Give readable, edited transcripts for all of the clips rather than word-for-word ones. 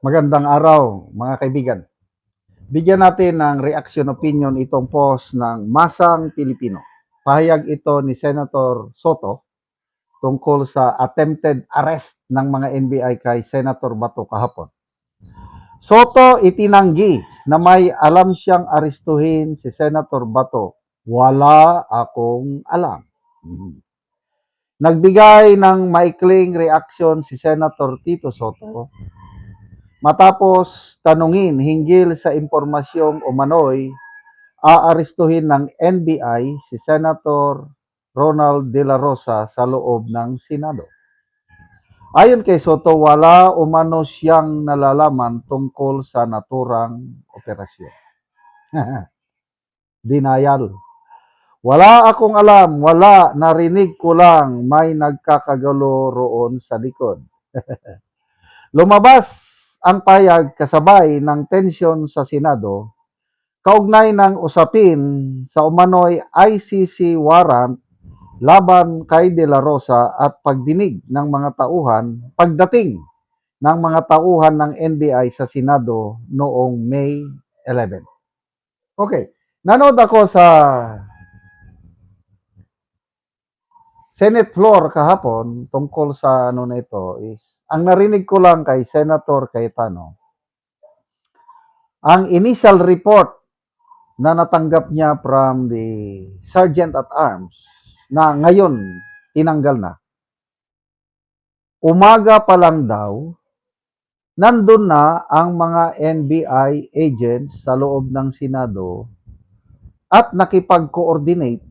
Magandang araw, mga kaibigan. Bigyan natin ng reaction opinion itong post ng Masang Pilipino. Pahayag ito ni Senator Soto tungkol sa attempted arrest ng mga NBI kay Senator Bato kahapon. Soto itinanggi na may alam siyang arestuhin si Senator Bato. Wala akong alam. Nagbigay ng maikling reaksyon si Senator Tito Soto matapos tanungin hinggil sa impormasyong umano'y aarestuhin ng NBI si Senator Ronald De La Rosa sa loob ng Senado. Ayon kay Soto, wala umano siyang nalalaman tungkol sa naturang operasyon. Denial. Wala akong alam, wala, narinig ko lang may nagkakagalo roon sa likod. Lumabas ang payag kasabay ng tensyon sa Senado kaugnay ng usapin sa umano'y ICC warrant laban kay De La Rosa at pagdating ng mga tauhan ng NBI sa Senado noong May 11. Okay, nanood ako sa Senate floor kahapon tungkol sa ano na ito is, ang narinig ko lang kay Senator Cayetano, ang initial report na natanggap niya from the Sergeant at Arms na ngayon tinanggal na. Umaga pa lang daw, nandun na ang mga NBI agents sa loob ng Senado at nakipag-coordinate.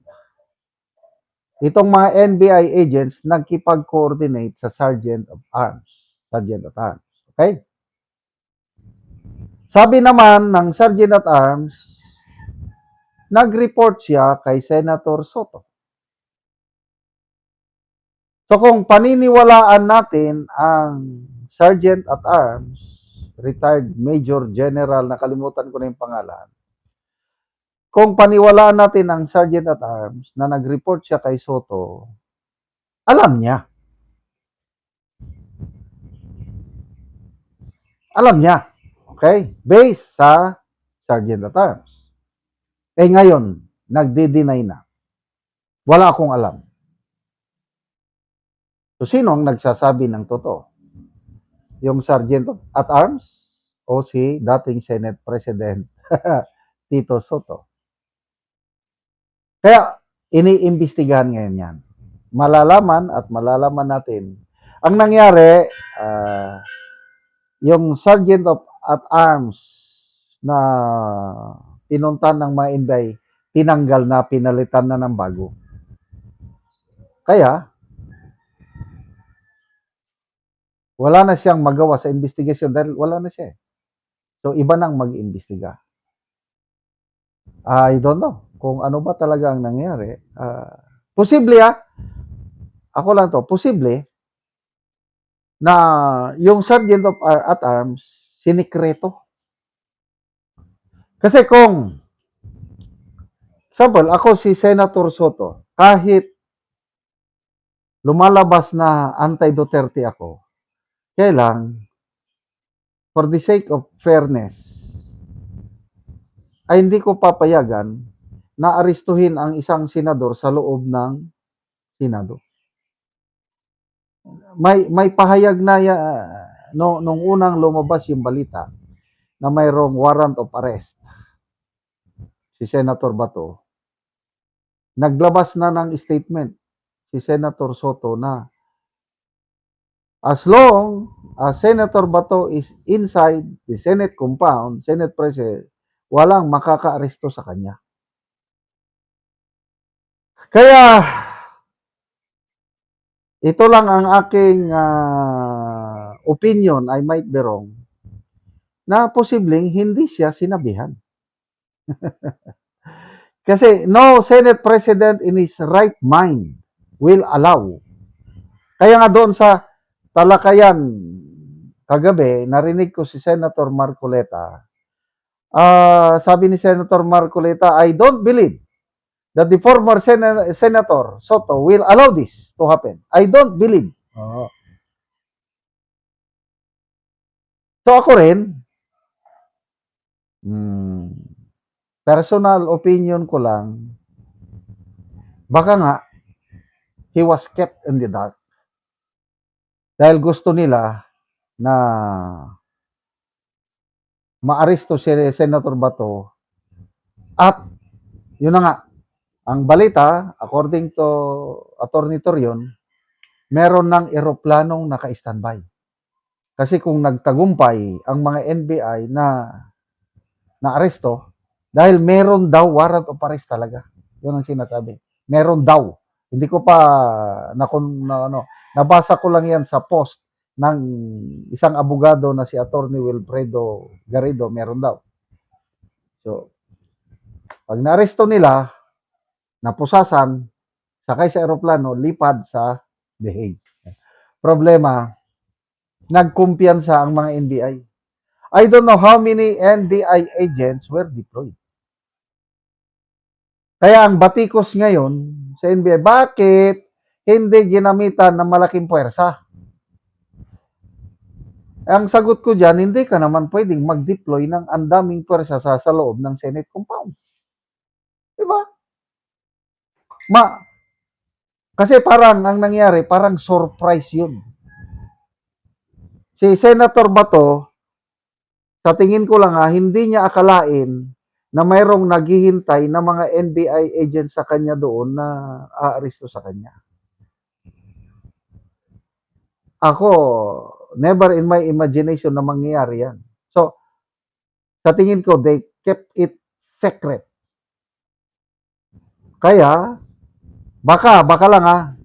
Itong mga NBI agents nagkipag-coordinate sa Sergeant at Arms. Okay? Sabi naman ng Sergeant at Arms, nag-report siya kay Senator Soto. So kung paniniwalaan natin ang Sergeant at Arms, retired Major General, nakalimutan ko na yung pangalan, kung paniwalaan natin ang Sergeant at Arms na nag-report siya kay Soto, alam niya. Alam niya. Okay? Based sa Sergeant at Arms. Ngayon, nagde-deny na. Wala akong alam. So, sino ang nagsasabi ng totoo? Yung Sergeant at Arms o si dating Senate President Tito Soto? Kaya, iniimbestigahan ngayon yan. Malalaman natin. Ang nangyari, yung Sergeant at Arms na pinuntan ng mga NBI, tinanggal na, pinalitan na ng bago. Kaya, wala na siyang magawa sa investigation dahil wala na siya. So, iba nang mag-imbestiga. I don't know kung ano ba talaga ang nangyari. Posible ako lang to, posible na yung Sergeant at Arms, sinikreto. Kasi kung, example, ako si Senator Soto, kahit lumalabas na anti-Duterte ako, kailang, for the sake of fairness, ay hindi ko papayagan na arestuhin ang isang senador sa loob ng Senado. May pahayag na nung unang lumabas yung balita na mayroong warrant of arrest si Senator Bato. Naglabas na ng statement si Senator Soto na as long as Senator Bato is inside the Senate compound, Senate President, walang makaka-aresto sa kanya. Kaya, ito lang ang aking opinion, I might be wrong, na posibleng hindi siya sinabihan. Kasi no Senate President in his right mind will allow. Kaya nga doon sa talakayan kagabi, narinig ko si Senator Marcoleta. Sabi ni Senator Marcoleta, I don't believe that the former Senator Soto will allow this to happen. I don't believe. So ako rin, personal opinion ko lang, baka nga, he was kept in the dark. Dahil gusto nila na maaresto si Senator Bato at yun na nga, ang balita, according to Attorney Torion, meron ng eroplanong naka-standby. Kasi kung nagtagumpay ang mga NBI na aresto, dahil meron daw warrant of arrest talaga. Yun ang sinasabi. Meron daw. Hindi ko pa nabasa ko lang yan sa post ng isang abogado na si Attorney Wilfredo Garrido, meron daw. So, pag naaresto nila, napusasan, sakay sa eroplano, lipad sa The Hague. Problema, nagkumpiyansa ang mga NBI. I don't know how many NBI agents were deployed. Kaya ang batikos ngayon sa NBI, bakit hindi ginamitan ng malaking puwersa? Ang sagot ko dyan, hindi ka naman pwedeng mag-deploy ng andaming puwersa sa loob ng Senate compound. Diba? Kasi parang ang nangyari, parang surprise yun. Si Senator Bato, sa tingin ko lang hindi niya akalain na mayroong naghihintay na mga NBI agents sa kanya doon na aaresto sa kanya. Ako, never in my imagination na mangyayari yan. So, sa tingin ko, they kept it secret. Kaya, baka lang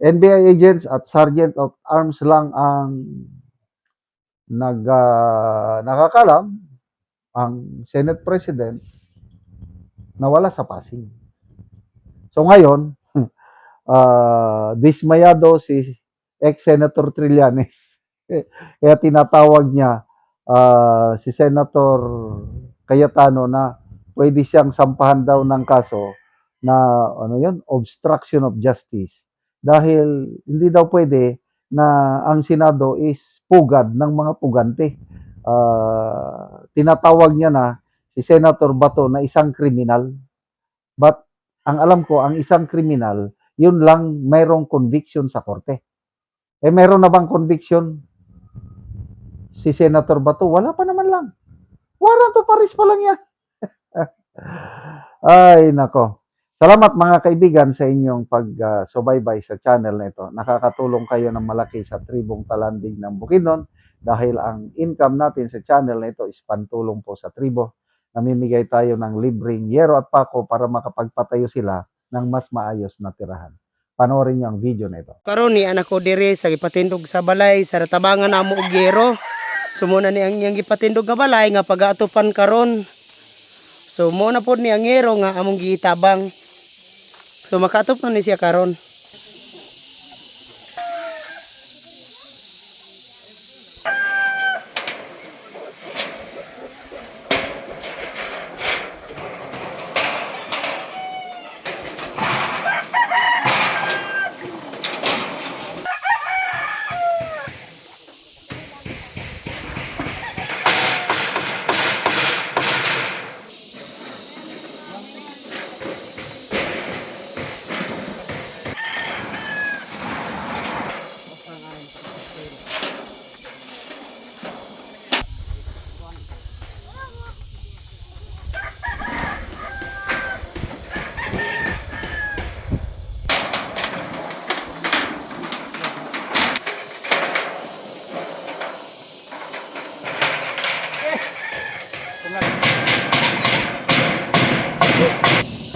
NBI agents at Sergeant of Arms lang ang nakakalam, ang Senate President nawala sa Pasig. So ngayon, dismayado si ex-Senator Trillanes. Kaya tinatawag niya si Senator Cayetano na pwede siyang sampahan daw ng kaso na obstruction of justice. Dahil hindi daw pwede na ang Senado is pugad ng mga pugante. Tinatawag niya na si Senator Bato na isang kriminal. But ang alam ko, ang isang kriminal, yun lang mayroong conviction sa korte. Mayroon na bang conviction si Senator Bato? Wala pa naman lang. Warrant of arrest pa lang yan. Ay, nako. Salamat mga kaibigan sa inyong pag-subaybay sa channel na ito. Nakakatulong kayo ng malaki sa tribong Talanding ng Bukidnon dahil ang income natin sa channel na ito is pantulong po sa tribo. Namimigay tayo ng libreng yero at pako para makapagpatayo sila ng mas maayos na tirahan. Panoorin niyo ang video na ito. Karon ni anak ko dire sa gipatindog sa balay sa ratabangan namo og yero. Sumuna ni ang iyang gipatindog nga balay nga pag-atupan karon. So mo na pod ni ang yero nga among gitabang. So makatop na ni siya karon.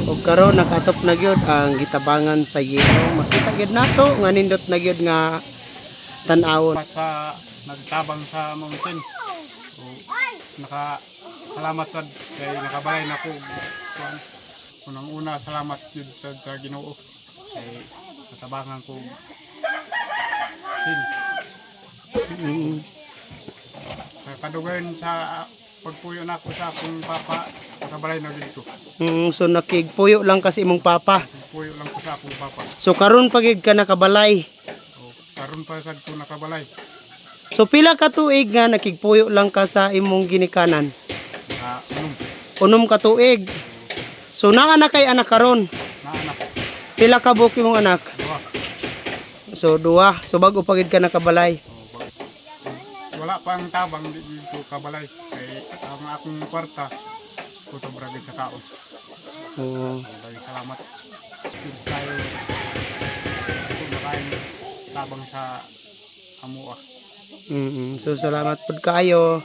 Og karon nakatop na gyud ang gitabangan sa yero. Makita gyud nato nga nindot na gyud nga tan-awon. Sa nagtabang sa mountain. So, salamat sad kay nakabalay na ko. Unang-una salamat jud sa Ginoo kay natabangan ko sin. Sa kadugan sa pagpuyo na ko sa akong papa, nakabalay na dito. So nakigpuyo lang kasi imong papa. Puyo lang ko sa akong papa. So karon pagid ka nakabalay. So, karon pa sad ko nakabalay. So pila ka tuig nga nakigpuyo lang ka sa imong ginikanan? Unong Unom ka tuig. So naa na kay anak karon. na anak. Pila ka buok imong anak? Duwa. So duwa. So bago pagid ka nakabalay. Wala pa ang tabang dito kabalay. Kay ang akong kwarta, kuto bragid sa kaon. Oo. Maraming salamat. Tayo kung nakain tabang sa amua. So salamat pud kaayo.